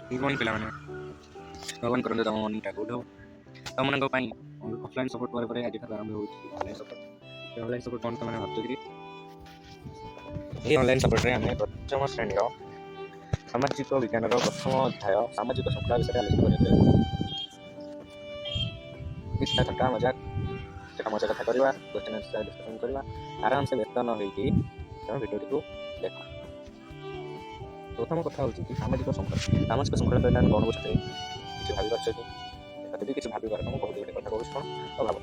Good morning पिलाମାନେ भगवान करते तुम मॉर्निंग गुड हो तुम मान ऑफलाइन सपोर्ट पर आज आरंभ हो ऑनलाइन सपोर्ट कौन तुम भावुरी ये ऑनलाइन सपोर्ट आम पंचम श्रेणी सामाजिक विज्ञान प्रथम अध्याय सामाजिक श्रृंखला विषय आलोचना किसी थट्टा मजाक मजा कथा करवा क्वेश्चन आंसर डिस्कशन करवा आराम से व्यस्त न होगी तुम भिडियो को देख। प्रथम कथा हूँ कि सामाजिक श्रृंखला कहना कौन बुझे किसी भावी पार्छ कि जब किसी भाव पार तुम बहुत गोटे कथा कहूँ शुण तो भाव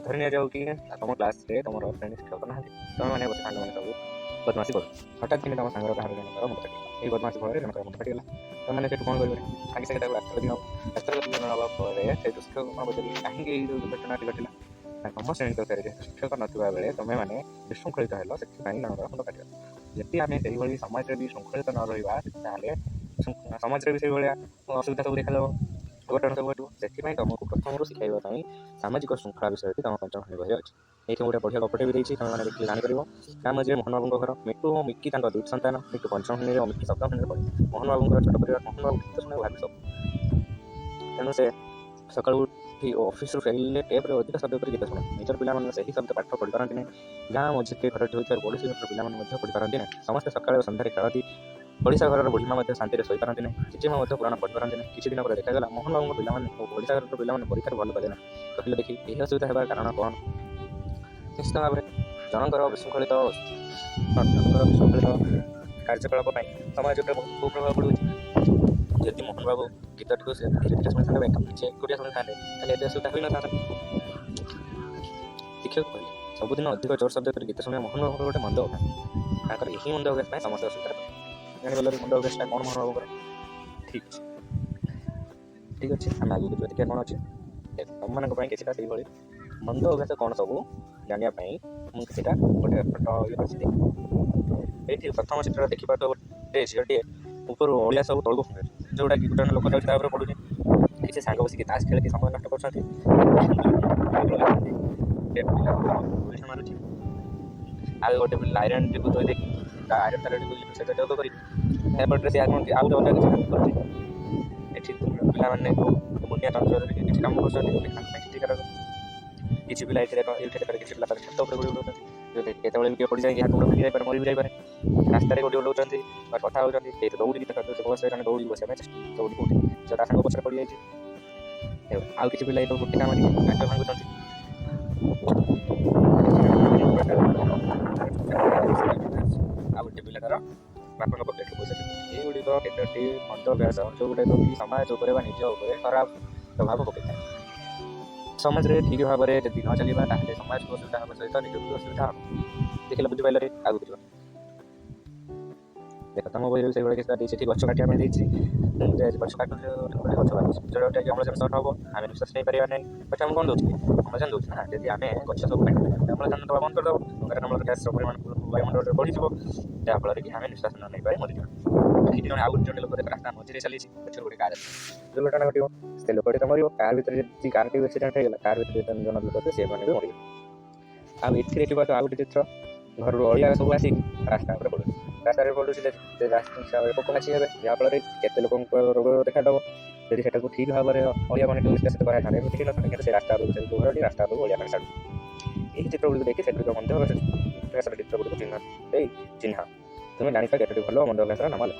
धरी नि जाऊ कि तुम क्लास तुम फ्रेंड शिक्षक ना तुम मैंने बस सांग मैंने सब बदमाशी कर हठात कि तुम सांगर कहार जनकर मुंड फाटी ये बदमाशी फल जनकर मुंड फाटीगला तुमने से कौन कर सागे सागे रास्ता दिन नावा शिक्षक कौन पचारि कहीं दुर्घटना घटला तुम श्रेणी कक्षार शिक्षक ना बेले तुम मैंने विशृंखलित हेल से जनकर मुंड फाट जदि आम से समाज भी श्रृंखलित न रहा समाज भी से असुविधा सब देखा घटना सब घटो से तुमको प्रथम शिखाई सामाजिक श्रृंखला विषय तुम पंचम श्रेणी बही अच्छी ये गोटे बढ़िया गपटे भी देखिए तुम देखिए जापर गाँ मझे मोहन बाबू घर मिट्टू और मिक्की दुई सन्तान मिट्टू पंचम श्रेणी मिक्की सप्तम श्रेणी पढ़े मोहन बाबू छोट परिवार मोहन बाबू गीत शुणे भाभी सब तेणु से सकाल उठी ऑफिस फेरिले टेप्रे अधिक शब्द कर गीत शुणे निजर पिला से शब्द पाठ पढ़ी पारती नहीं गाँ मझे घर होता पड़ोशी घर पिला पढ़ी पारती नहीं समस्त सकाल सन्धार खेलती ओडिशा घर बुढ़ीमा शांति शोई पारती नहीं चिचिमा पुराण पढ़ी पारती नहीं किसी दिन पर देखा मोहन बाबू पिला ओडिशा घर पिला परीक्षा भल कले ना कहले देखिए यही असुविधा होगा कारण कौन निश्चित भाव में जनकर विशृंखलित कार्यकलाप समाज बहुत कुप्रभाव पड़ू जदि मोहन बाबू गीत टी धीरे धीरे शुणी था एकुटिया शुणी था असुविधा हो न था शिक्षक कहले सबुदिन अधिक जोर शब्द कर गीत शुणे मोहन बाबू गोटे मंद अभ्यास ताकर यही मंद अभ्यास समस्त असुविधा जानीगल मंद अभ्यासटा कौन मोहन बाबू ठीक अच्छे आम आगे देखिए कौन अच्छे तुम मान किसी से मंद अभ्यास कौन सब जानापी मुझे गोटे ये प्रथम चित्र देखिए गोटे झीटे ऊपर ओडिया सब तौक जोटा कि गोटे लोक जाऊँ पड़ू किसी सांग बस ताश खेल समय नष्ट कर मारूँ आगे गोटे आयरन टी धोई देखी आयरन तार सहित जोग कर सी आगे आउ अलग किसी पिला मुनिया तंत्र किसी कम कर किसी पिला किसी पिला छत उपर गुड़ी उड़ाते केतवे किए पड़ जाए हाथ गोड़ भांगी जाए मरी भी जाए रास्तार गोटे उड़ाऊँ कथा हो दौड़ी गीत बस दौड़ी बस दौड़ी कौटी जब सांग पचर पड़ जाए आउ किसी पिला गोटे काम नाच भांगुं आ गोटे पिलार बापा पकेट पैसा ये गुड़िक केतोटी मंद अभ्यास जो गुड़ाक कि समाज निज खराब प्रभाव पकई समाज में ठीक भाव में जब न चलवा समाज को असुविधा हम सहित निज को असुविधा हम देखिए बुझिपारे आगे जीवन देख तुम बही से गच काटा गच काटू गच बांधुचे जोटा कि अम्लजान सर्ट हम आम निश्वास नहीं पारा ना बट आम कौन दूसरे अम्लजान दूसरे ना जब आम गच सब काट अम्लजान दवा बंद करदेव अंगारकाम्ल गैस परिमाण वायुमंडल बढ़ीज जहाँफल कि आम निश्वास न नहीं पारे मरीजा कि जन आउ जन लोक रास्ता मझे चली पक्ष गोटे कार दुर्घटना घटो से लोकटी तो मर कार भर कार टी एक्सीडेंट होगा कार भर जन लोक थे से भी मर आउ आउ गोटे चित्र घर अलिया सब आसिक रास्ता पड़ू रास्तार पड़ू पोक माछी हे जहाँफल केते लोक रोग देखादेव यदि से ठीक भाव में अलिया पानी निष्कासित कराई था कि से रास्ता घर रास्ता अलिया पानी छाड़ू यही चित्र गुड़ देखिए से चित्र गुड़ चिन्ह तुम्हें जानी केतोटी भल मंद अभ्यास नाम लिख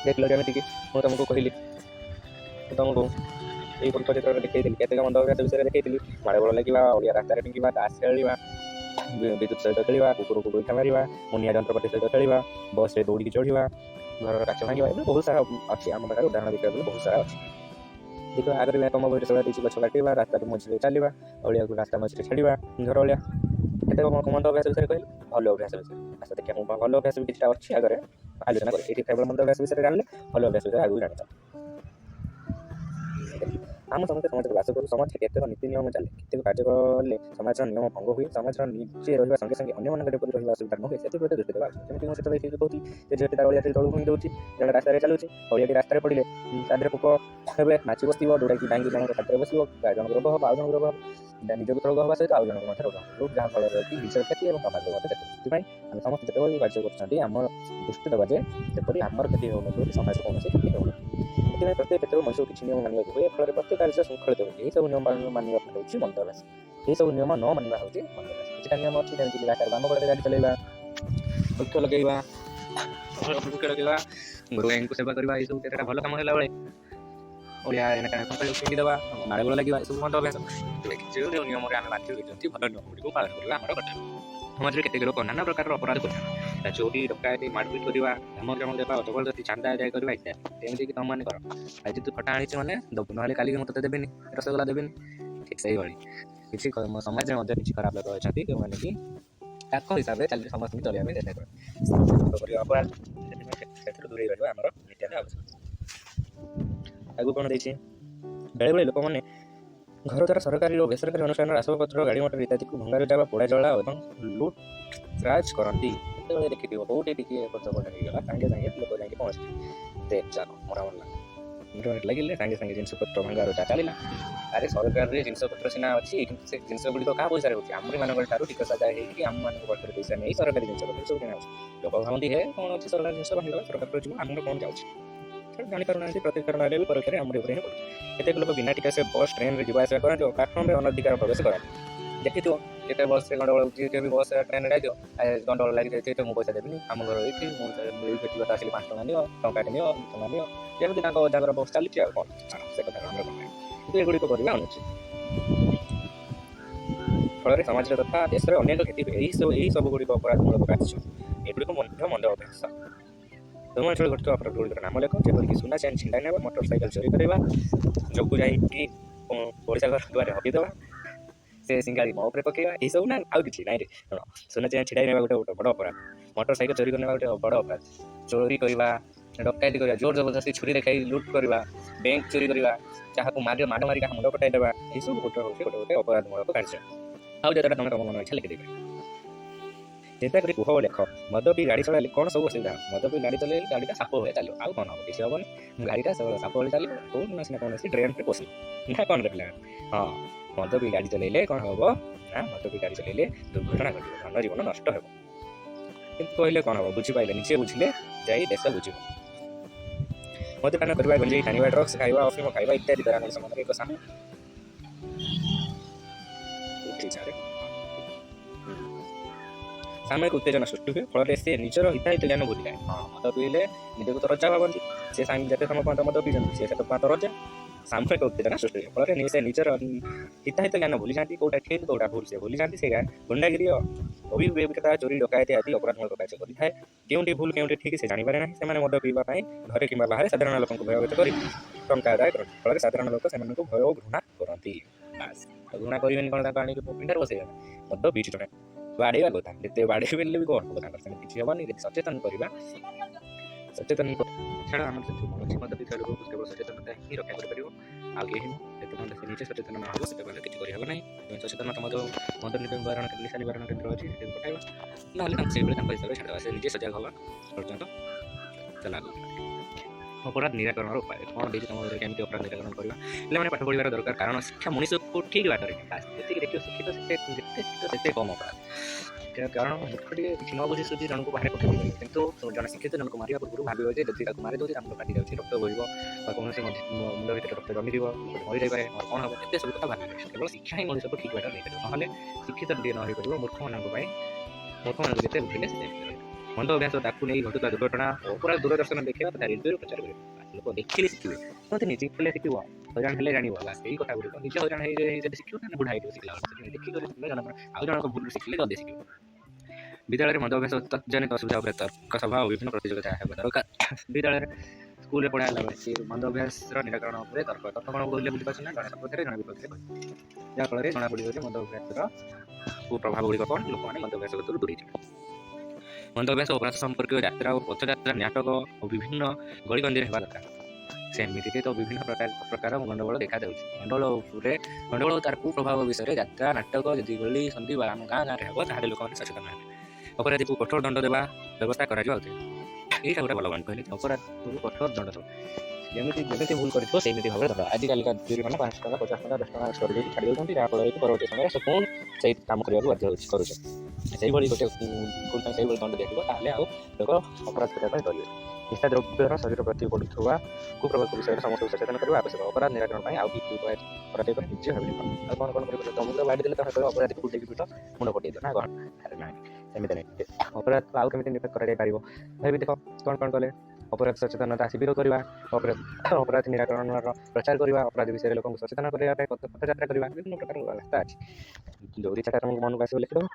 देख लो जमीक मुझे तुमको कहली तुमको ये चित्र देखी केत मंद अभ्यास विषय देखी माड़ गोड़ लगे अलिया रास्ता टिंगा ताश खेलवा विद्युत सहित खेलवा कुकुर को गोईठा मार मुनिया जंत्रपाति सहित खेलवा बस में दौड़ी चढ़ा घर काच भांगा बहुत सारा अच्छी आम पाखे उदाहरण देखा बहुत सारा अच्छी देख आगे तुम बही से गच काटा रास्ता मझे चलवा अलिया रास्ता मझे छाड़ा घर अलिया केत मंद अभ्यास विषय कहले भल अभ्यास विषय आस देखिए भल अभ्यास भी किसी अच्छी आगे आलोचना करें ये केवल मंद अभ्यास विषय जान भल अभ्यास विषय आगे जाना आम समस्त समाज बास करूँ समाज केतेक नीति नियम चले केतेक कार्य कले समाज नियम भंग हुए समाज निजे रहा संगे संगे अन्य मानक रहा असुविधा न हुए से दृष्टि देवा जमी मुझे कहती झीटी तार अड़िया तलू भूमि दूसरी जन रास्तार चलुची अड़िया रास्तार पड़े तादेह पोक हे नाची बस जोटा कि डांगी जन खाद्य बस जन रोग हम आउ जन रोग हम निजक रोग हवा सहित आउ जन रोग जहाँ फल कि निजर क्षति और समाज क्षति आम समस्त जिते कार्य कर दृष्टि देवा जेपरी आमर क्षति हो समाज कौन क्षति हो प्रत्येक क्षेत्र में मनुष्य किसी नियम मानक हुए फल प्रत्येक कार्य श्रृंखलित हुए यही सब नियम मानवा हूँ मंदभ्यास यही सब नियम न मानवा हूँ मंदभ्यास किसी नियम अच्छी जमीन रास्तार बाम कड़े गाड़ी चलवा वृक्ष लगेगा वृक्ष लगेगा गोरु गाई को सेवा करवा ये सब भल कम है ओडिया पिंधिदेवा माड़ गोड़ लगे सब मंदभ्यास नियम आम बाध्य होती भल नियम गुड़ी पालन करवा आम कर्तव्य समाज में केतेक लोक नाना प्रकार अपराध कर चोरी डकायती मारपिट करवा धमक देवा जबरदस्ती चांदा आदाय करवा इत्यादि एमती तुम मैंने कर आज तू खटा आनी मैंने दबु ना काली मत देवेनि रसगोला देवेनि ठीक से किसी समाज में किसी खराब लोक अच्छा जो मैंने कि हिसाब से चलिए समस्त चलिए चेष्टा कर अपराध दूरे रहा आम नित्यान आवश्यक आगू कौन देखिए बेले बेले लोक मैंने घर द्वारा सरकारी और बेसरकारी अनुष्ठान आसपत्र गाड़ी मोटर इत्यादि को भंगार जावा पोड़ा जला और लुटराज करती देखी बहुत गला सागे सागे लोक जाकि पहुँचे देख चल मरा मरला इंटरनेट लगे सागे सागे जिनपत्र भंगार चलला अरे सरकार जिनपत्र सीना अच्छी से जिन गुड़िक क्या पैसा रोचे आमरी मान टिकस आदाय आम मान पैसा नहीं सरकारी जिनपत्र सब किना लोक भावती है कौन अच्छी सरकार जिन भांगा सरकार आम कौन जाऊँगी जापर ना प्रत्येक कारण भी परीक्षा आम पड़े केतेक लोक बिना टिका से बस ट्रेन में जावास करते प्लाटफर्म में अनधिकार प्रवेश कराते देखी केते बस से गंडगोल भी बस ट्रेन जाइए गंडगोल लगी जाए तो पैसा देवी आम घर ये आसिक 5 टଙ୍କା नियो टंकाटे नियो 2 टଙ୍କା नियो जमी जगह बस चलती कौन से कथा आम कि एगुड़िक करवा अनुचित फल समाज तथा देश में अनेक क्षति हुए यही सब गुड़िक अपराधमूलक कार्य एगुड़िक मंद अभ्यास तुम अंचल घटुवा अपराध गुड़िकर नाम लेख जेपरिक सुना चेन छिंडा नेबा मोटरसाइकेल चोरी करवा जगू जाकि पड़ोसा घर दुआरे हकीदेवा से सिंगाड़ी मो उपरे पकेवा यही सब ना आउ कि ना सुना चेन छिड़ा नेबा गोटे बड़ अपराध मोटरसाइकेल चोरी करने गोटे बड़ अपराध चोरी करवा डकायती करवा जोर जबरदस्ती छुरी देखाई लुट करवा बैंक चोरी करवा जहाँ मार माड़ मारिक मुंड कटाईदेवा यही सब गोटे हूँ गोटे अपराधमूलक कार्य आउ जो तुम तुम मन इच्छा लिखिदेवे चिंता कर कुह लेख मद पी गाड़ी चलाइले कौन सब असुविधा मद पी गाड़ी चलाइले गाड़ीटा साप हुए चलो आउ कौन हम किसी हेनी गाड़ीटा साप हुए चलो कौन सीना कौन ड्रेन पे पशु ना कौन रखला हाँ मद पी गाड़ी चलाइले कौन हम ना मद पी गाड़ी चलाइले दुर्घटना घटे धन जीवन नष्ट हो कि कहले कौन हम बुझीपारे निजे बुझे जाई देश बुझ मद्यपान करवा गंजेई टाणवा ड्रग्स खाଇବା अफिम खाଇବା इत्यादि द्वारा समाज एक सामयिक उत्तेजना सृष्टि हुए फल से निजर हिताहित ज्ञान भूली जाए हाँ मद पीले निजक तो रजा भावती से जिते समय पर्यटन मद पीछे सी तो रजा सामयिक उत्तेजना सृष्टि हुए फल से निजर हिताहित ज्ञान भूली जाती कौटा ठीक कौटा भूल से भूली जाती से गुंडागिरी अभिवेकता चोरी डकायती आदि अपराधमूलक कार्य करें केउंटी भूल केउंटी ठीक से जानिपारे ना से मद पीवाई घरे कि बाहर साधारण लोक भयभीत कर टंका आदाय करते फल साधारण लोक से भय और घृणा करती बास घृणा करें कौन आने पिंडार बसे मद पीछे जड़े बाड़ेगा कथा जिते बाड़े बेले भी कौन हम किसी हेनी सचेतन करवा सचेतन छाड़ा आम अच्छी मद पीता लोग केवल सचेतनता ही रक्षा कर आगे से निजे सचेतन ना हो से किसी करना सचेतनता मद मद निवारण निशा निवारण केन्द्र अच्छी पठाइबा ना से हिसाब से छाड़ा से निजे सजग हवा पर्यटन चला अपराध निराकरण उपाय कौन देखिए तुम केमी अपराध निराकरण करवा पाठ पढ़ार दरकार कारण शिक्षा मनुष्य को ठीक बाटर जी देखिए शिक्षित से कम अपराध कारण मूर्खटी किसी न बुझी सुधी जन को बाहर पठाई कि जन शिक्षित जन को मारे पूर्व भाव जे जब मारी दूसरी आम काटी जाए रक्त बोल कौन मुंड भर रक्त जमी मरी जाए कौन हम एत सब कथा भाव केवल शिक्षा ही मनुष्य को ठीक बाटर नहीं ना शिक्षित टे न मूर्ख मान जिते बुझे मंद अभ्यास ताकू नहीं घटुता दुर्घटना अपराध दूरदर्शन देखा तथा रेडियो प्रचार कर लोक देखिले शिखे तो निजे कले शिख हजान हेले जान यही कथा गुड़िक निजे हजान शिखो बुढ़ा शिखला देखिक आउ जन भूल शिखले जल्दी शिख विद्यालय मद अभ्यास तत्जनित असुविधा पर तर्क सभा और विभिन्न प्रतियोगिता है दरकार विद्यालय स्कूल पढ़ाला मद अभ्यास निराकरण तर्क तर्क कौन कहले बुझीपार ना जन सपक्ष जन विपक्ष जहाँफल जना पड़ो मद अभ्यास कुप्रभाव गुड़िक कौन लोक मैंने मद अभ्यास दूरी मद अभ्यास अपराध संपर्क यात्रा और पथयात्रा नाटक और विभिन्न गलिकंदी होगा दरकार ସେମିତିରେ ତ ବିଭିନ୍ନ ପ୍ରକାର ଗଣ୍ଡଗୋଳ ଦେଖାଯାଉଛି। ଗଣ୍ଡଗୋଳ ତାର କୁପ୍ରଭାବ ବିଷୟରେ ଯାତ୍ରା ନାଟକ ଯଦି ଗଳି ସନ୍ଧି ବା ଆମ ଗାଁରେ ହେବ ତାହେଲେ ଲୋକମାନେ ସଚେତନ ହେବେ। ଅପରାଧୀକୁ କଠୋର ଦଣ୍ଡ ଦେବା ବ୍ୟବସ୍ଥା କରାଯିବା ଉଚିତ। ଏଇଟା ଗୋଟେ ଭଲ ପଏଣ୍ଟ କହିଲେ, ଅପରାଧକୁ କଠୋର ଦଣ୍ଡ ଦେବ। ଯେମିତି ଭୁଲ କରିଥିବ ସେମିତି ଭାବରେ ଦଣ୍ଡ। ଆଜିକାଲିକା ଯୁବକମାନେ 5 ଟଙ୍କା 50 ଟଙ୍କା 10 ଟଙ୍କା ଷ୍ଟୋରୀ ଦେଇକି ଛାଡ଼ି ଦେଉଛନ୍ତି, ଯାହାଫଳରେ କି ପରବର୍ତ୍ତୀ ସମୟରେ ସେ ପୁଣି ସେଇ କାମ କରିବାକୁ ବାଧ୍ୟ କରୁଛନ୍ତି। ସେଇଭଳି ଗୋଟେ ଭୁଲ ପାଇଁ ସେଇଭଳି ଦଣ୍ଡ ଦିଆଯିବ, ତାହେଲେ ଆଉ ଲୋକ ଅପରାଧ କରିବା ପାଇଁ ଡରିବେ। ନିଶା ଦ୍ରବ୍ୟର ଶରୀର ପ୍ରତି ପଡ଼ୁଥିବା କୁପ୍ରଭାବ ବିଷୟରେ ସମସ୍ତଙ୍କୁ ସଚେତନ କରିବା ଆବଶ୍ୟକ। ଅପରାଧ ନିରାକରଣ ପାଇଁ ଆଉ କି ଉପାୟ କରାଯାଇପାରେ ନିଜେ ଭାବିଲେ କ'ଣ? ଆଉ କ'ଣ କରିପାରିବ? ତମକୁ ତ ବାଡ଼ି ଦେଲେ ତମେ କହିବ ଅପରାଧୀକୁ ବୁଲେଇକି ପିଟ, ମୁଣ୍ଡ ପକେଇ ଦିଅ ନା କ'ଣ? ଆରେ ନାହିଁ, ସେମିତି ନାହିଁ। ଅପରାଧକୁ ଆଉ କେମିତି ନିପାତ କରାଯାଇପାରିବ ଭାବି ଦେଖ। କ'ଣ କଲେ? ଅପରାଧ ସଚେତନତା ଶିବିର କରିବା, ଅପରାଧ ନିରାକରଣର ପ୍ରଚାର କରିବା, ଅପରାଧ ବିଷୟରେ ଲୋକଙ୍କୁ ସଚେତନ କରିବା ପାଇଁ ପଥଯାତ୍ରା କରିବା, ବିଭିନ୍ନ ପ୍ରକାର ରାସ୍ତା ଅଛି। ଯେଉଁ ଇଚ୍ଛାଟା ତମକୁ ମନକୁ ଆସିବ ଲେଖିଦେବ।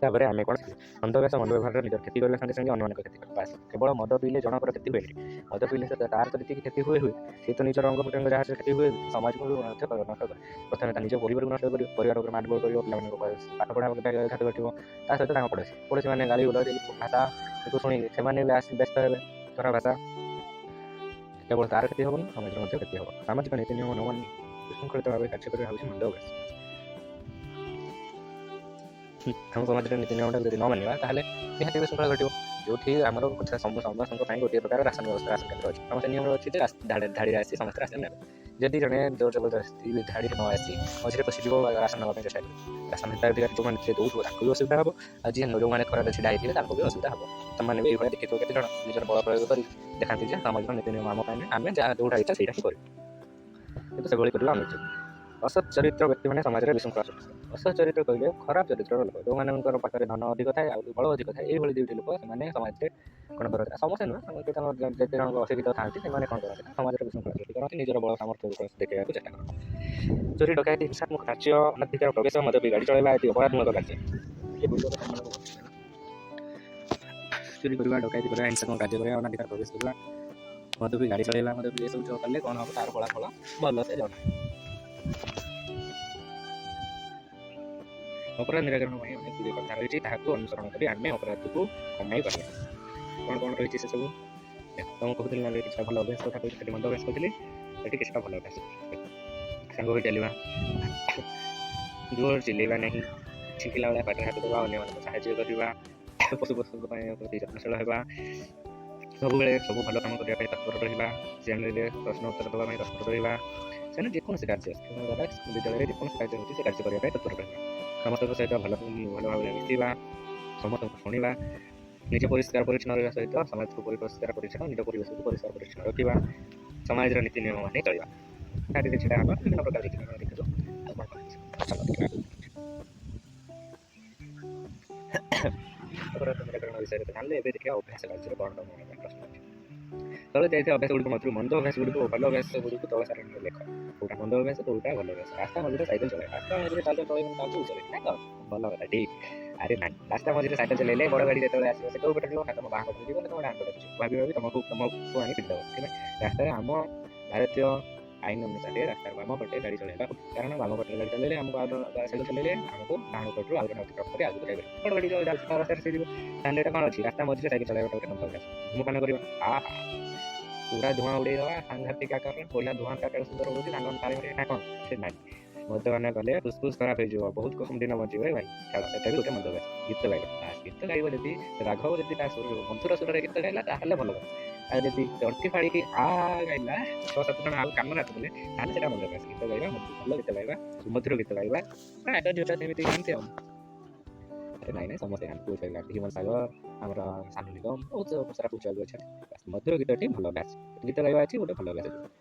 ତାପରେ ଆମେ କ'ଣ ମଦ ଅଭ୍ୟାସ ମଦ ବ୍ୟବହାରରେ ନିଜର କ୍ଷତି କରିବା ସାଙ୍ଗେ ସାଙ୍ଗେ ଅନ୍ୟମାନଙ୍କ କ୍ଷତି କରିବା। ବାସ୍, କେବଳ ମଦ ପିଇଲେ ଜଣଙ୍କର କ୍ଷତି ହୁଏନି। ମଦ ପିଇଲେ ତାର ତ ଯେତିକି କ୍ଷତି ହୁଏ ସେ ତ ନିଜର ଅଙ୍ଗ ପ୍ରତ୍ୟଙ୍ଗ ଯାହା କ୍ଷତି ହୁଏ ସମାଜକୁ ମଧ୍ୟ ନଷ୍ଟ କରେ। ପ୍ରଥମେ ତା ନିଜ ପରିବାରକୁ ନଷ୍ଟ କରିବ, ପରିବାର ଉପରେ ମାଡ଼ଗୋଳ କରିବ, ପିଲାମାନଙ୍କ ପାଠ ପଢ଼ା ଘାତ ଘଟିବ। ତା ସହିତ ତାଙ୍କ ପଡ଼ୋଶୀମାନେ ଗାଳି ଗୁଲଜ ଭାଷାକୁ ଶୁଣି ସେମାନେ ବି ବ୍ୟସ୍ତ ହେବେ। ଖରାପ ଭାଷା, କେବଳ ତାର କ୍ଷତି ହେବନି, ସମାଜର ମଧ୍ୟ କ୍ଷତି ହେବ। ସାମାଜିକ ନୀତି ନିୟମ ନ ମାନି ବିଶୃଙ୍ଖଳିତ ଭାବେ କାର୍ଯ୍ୟ କରିବା ହେଉଛି ମନ୍ଦ ଅଭ୍ୟାସ। ଆମ ସମାଜରେ ନୀତି ନିୟମଟାକୁ ଯଦି ନ ମାନିବା ତାହେଲେ ନିହାତି ବିଶୃଙ୍ଖଳା ଘଟିବ। ଯେଉଁଠି ଆମର ସମସ୍ତଙ୍କ ପାଇଁ ଗୋଟିଏ ପ୍ରକାର ରାସନ କେନ୍ଦ୍ର ଅଛି। ସମସ୍ତେ ନିୟମ ଅଛି ଯେ ଧାଡ଼ିରେ ଆସି ସମସ୍ତେ ରାସନ ନେବେ। ଯଦି ଜଣେ ଜୋର ଜବରଦସ୍ତି ଧାଡ଼ିରେ ନ ଆସି ମଝିରେ ପଶିଯିବ ରାସନ ନେବା ପାଇଁ ଚେଷ୍ଟା କରିବ, ରାସନ ଯେଉଁମାନେ ସେ ଦେଉଥିବ ତାଙ୍କୁ ବି ଅସୁବିଧା ହେବ, ଆଉ ଯେଉଁମାନେ ଖରାରେ ଛିଡ଼ା ହେଇଥିବେ ତାଙ୍କୁ ବି ଅସୁବିଧା ହେବ। ତମାନେ ବି ଏଇଭଳିଆ ଦେଖିଥିବ କେତେ ଜଣ ନିଜର ବଳ ପ୍ରୟୋଗ କରି ଦେଖାନ୍ତି ଯେ ସମାଜର ନୀତି ନିୟମ ଆମ ପାଇଁ ଆମେ ଯାହା ଯେଉଁଟା ଇଚ୍ଛା ସେଇଟା ହିଁ କରିବୁ, କିନ୍ତୁ ସେଭଳି କରିବା ଅନୁଚିତ। ଅସତ୍ ଚରିତ୍ର ବ୍ୟକ୍ତିମାନେ ସମାଜରେ ବିଶୃଙ୍ଖଳା ସୃଷ୍ଟି କରନ୍ତି। ଅସତ୍ ଚରିତ୍ର କହିଲେ ଖରାପ ଚରିତ୍ରର ଲୋକ, ଯେଉଁମାନଙ୍କର ପାଖରେ ଧନ ଅଧିକ ଥାଏ ଆଉ ବଳ ଅଧିକ ଥାଏ। ଏଇଭଳି ଦୁଇଟି ଲୋକ ସେମାନେ ସମାଜରେ କ'ଣ କରନ୍ତି? ସମସ୍ତେ ନୁହେଁ, ଯେତେ ଜଣ ଅଶିକ୍ଷିତ ଥାନ୍ତି ସେମାନେ କ'ଣ କରନ୍ତି? ସମାଜରେ ବିଶୃଙ୍ଖଳା ସୃଷ୍ଟି କରନ୍ତି, ନିଜର ବଳ ସାମର୍ଥ୍ୟ ଦେଖାଇବାକୁ ଚେଷ୍ଟା କରନ୍ତି। ଚୋରି ଡକାୟତି ହିଂସାତ୍ମକ କାର୍ଯ୍ୟ, ଅନାଧିକାର ପ୍ରବେଶ, ମଦ ପିଇ ଗାଡ଼ି ଚଳାଇବା ଆଦି ଅପରାଧମୂଳକ କାର୍ଯ୍ୟ। ଚୋରି କରିବା, ଡକାୟତି କରିବା, ହିଂସାତ୍ମକ କାର୍ଯ୍ୟ କରିବା, ଅନାଧିକାର ପ୍ରବେଶ କରିବା, ମଦ ପିଇ ଗାଡ଼ି ଚଳାଇବା, ମଦ ପିଇ ଏସବୁ କଲେ କ'ଣ ହେବ? ତାର ଫଳାଫଳ ଭଲସେ ଜଣା। ଅପରାଧ ନିରାକରଣ ପାଇଁ ଅନେକ ଗୁଡ଼ିଏ କଥା ରହିଛି, ତାହାକୁ ଅନୁସରଣ କରି ଆମେ ଅପରାଧକୁ କମାଇ ପାରିବା। କ'ଣ ରହିଛି ସେସବୁ? ତମକୁ କହୁଥିଲି ନହେଲେ କିଛିଟା ଭଲ ଅଭ୍ୟାସ କଥା କହିଲି, ସେଠି ମନ୍ଦ ଅଭ୍ୟାସ କହିଥିଲି, ସେଠି କିଛିଟା ଭଲ ଅଭ୍ୟାସ। ସାଙ୍ଗ ହୋଇ ଚାଲିବା, ଜୋର ଚିଲେଇବା ନାହିଁ, ଛିଙ୍କିଲା ଭଳିଆ ପାଟିରେ ହାତ ଦେବା, ଅନ୍ୟମାନଙ୍କୁ ସାହାଯ୍ୟ କରିବା, ପଶୁପକ୍ଷୀଙ୍କ ପାଇଁ ପ୍ରତି ଯତ୍ନଶୀଳ ହେବା, ସବୁବେଳେ ସବୁ ଭଲ କାମ କରିବା ପାଇଁ ତତ୍ପର ରହିବା, ଚ୍ୟାନେଲରେ ପ୍ରଶ୍ନ ଉତ୍ତର ଦେବା ପାଇଁ ତତ୍ପର ରହିବା, ସେମାନେ ଯେକୌଣସି କାର୍ଯ୍ୟ ବିଦ୍ୟାଳୟରେ ଯେକୌଣସି କାର୍ଯ୍ୟ ହେଉଛି ସେ କାର୍ଯ୍ୟ କରିବା ପାଇଁ ତତ୍ପର ରହିବା, ସମସ୍ତଙ୍କ ସହିତ ଭଲ ଭାବରେ ମିଶିବା, ସମସ୍ତଙ୍କୁ ଶୁଣିବା, ନିଜ ପରିଷ୍କାର ପରିଚ୍ଛନ୍ନ ରହିବା ସହିତ ସମାଜକୁ ପରିଷ୍କାର ପରିଚ୍ଛନ୍ନ, ନିଜ ପରିବେଶକୁ ପରିଷ୍କାର ପରିଚ୍ଛନ୍ନ ରଖିବା, ସମାଜର ନୀତି ନିୟମ ମାନି ଚଳିବା। ଧାଡ଼ିରେ ଛିଡ଼ା ହେବା, ବିଭିନ୍ନ ପ୍ରକାର ନୀତି ନିୟମ ଦେଖିଛୁ। ଆଉ କ'ଣ ଅପରାଧ ନିରାକରଣ ବିଷୟରେ ଜାଣିଲେ, ଏବେ ଦେଖିବା ଅଭ୍ୟାସ କାର୍ଯ୍ୟରେ କ'ଣ ପ୍ରଶ୍ନ ଅଛି। ତଳେ ଯାଇଥିବା ଅଭ୍ୟାସ ଗୁଡ଼ିକ ମଧ୍ୟରୁ ମନ୍ଦ ଅଭ୍ୟାସ ଗୁଡ଼ିକୁ ଓ ଭଲ ଅଭ୍ୟାସ ଗୁଡ଼ିକୁ ତଳ ସାରଣୀରେ ଲେଖ। କୋଉଟା ମନ୍ଦ ଅଭ୍ୟାସ, କୋଉଟା ଭଲ ଅଭ୍ୟାସ। ରାସ୍ତା ମଝିରେ ସାଇକେଲ ଚଳାଇବା, ରାସ୍ତା ମଝିରେ ସାଇକେଲ ଚଳେଇବନି ତାକୁ ଚଲେଇବ ନା କ'ଣ? ଭଲ କଥା, ଠିକ୍। ଆରେ ନାଇଁ, ରାସ୍ତା ମଝିରେ ସାଇକେଲ ଚଲେଇଲେ ବଡ଼ ଗାଡ଼ି ଯେତେବେଳେ ଆସିବ ସେ କୋଉ ପଟେ ଯିବ? ତମ ବାଁ ପଟେ ଯିବ ନା ତମ ଡାହାଣ ପଟେ ଯିବ? ଭାବି ତମକୁ ଆଣି ପିଟିଦେବ। ସେଥିପାଇଁ ରାସ୍ତାରେ ଆମ ଭାରତୀୟ ଆଇନ ଅନୁସାରେ ରାସ୍ତାର ବାମ ପଟେ ଗାଡ଼ି ଚଳାଇବା, କାରଣ ବାମ ପଟେ ଗାଡ଼ି ଚଲେଇଲେ ଆମକୁ ସାଇକେଲ ଚଲେଇଲେ ଆମକୁ ଡାହାଣ ପଟରୁ ଆଉ ଜଣେ ଅତିକ୍ରମ କରି ଆଗକୁ ଯାଇପାରିବ। ବଡ଼ ଗାଡ଼ି ଯାଉଛି ତା ରାସ୍ତାରେ ସେ ଯିବ। ତାହେଲେ ଏଇଟା କ'ଣ ଅଛି? ରାସ୍ତା ମଝିରେ ସାଇକେଲ ଚଳାଇବାଟା ଗୋଟେ ମନ୍ଦ ଅଭ୍ୟାସ। ଧୂମପାନ କରିବା, ପୁରା ଧୂଆଁ ଉଡ଼େଇଦେବା, ସାଂଘାତିକ ଆକାରରେ ବଢ଼ିଆ ଧୂଆଁ କାଟିବାକୁ ସୁନ୍ଦର ହେଉଛି, ସାଙ୍ଗମାନେ ତାଳି ମାରିବେ ନା କ'ଣ? ସେ ନାହିଁ। ମଦ୍ୟପାନ କଲେ ଫୁସ୍ଫୁସ୍ ଖରାପ ହେଇଯିବ, ବହୁତ କମ ଦିନ ବଞ୍ଚିବ ଭାଇ। ଛାଡ଼, ସେଟା ବି ଗୋଟେ ମନ୍ଦ ଅଭ୍ୟାସ। ଗୀତ ଗାଇବା, ଗୀତ ଗାଇବ ଯଦି ରାଘବ ଯଦି ତା ମଧୁର ସୁରରେ ଗୀତ ଗାଇଲା ତାହେଲେ ଭଲ କଥା। ଆଉ ଯଦି ତଣ୍ଟି ଫାଡ଼ିକି ଗାଇଲା 6-7 ଜଣ ଆଉ କାନ ନାଚୁଥିଲେ ତାହେଲେ ସେଟା ମନ୍ଦ ଅଭ୍ୟାସ। ଗୀତ ଗାଇବା, ଭଲ ଗୀତ ଗାଇବା, ସୁମଧୁର ଗୀତ ଗାଇବା, ଆଗ ଝିଅଟା ସେମିତି ଗାଆନ୍ତି ଆଉ। ନାଇଁ ସମସ୍ତେ ଗାଆନ୍ତି, ପୁଅ ଛୁଆ ଗାଆନ୍ତି, ହ୍ୟୁମାନ ସାଗର, ଆମର ସାନୁ ନିଗମ, ବହୁତ ସାରା ପୁଅ ଛୁଆ ବି ଅଛନ୍ତି। ମଧୁର ଗୀତଟି ଭଲ ଅଭ୍ୟାସ। ଗୀତ ଗାଇବା ଅଛି ଗୋଟେ ଭଲ ଅଭ୍ୟାସ।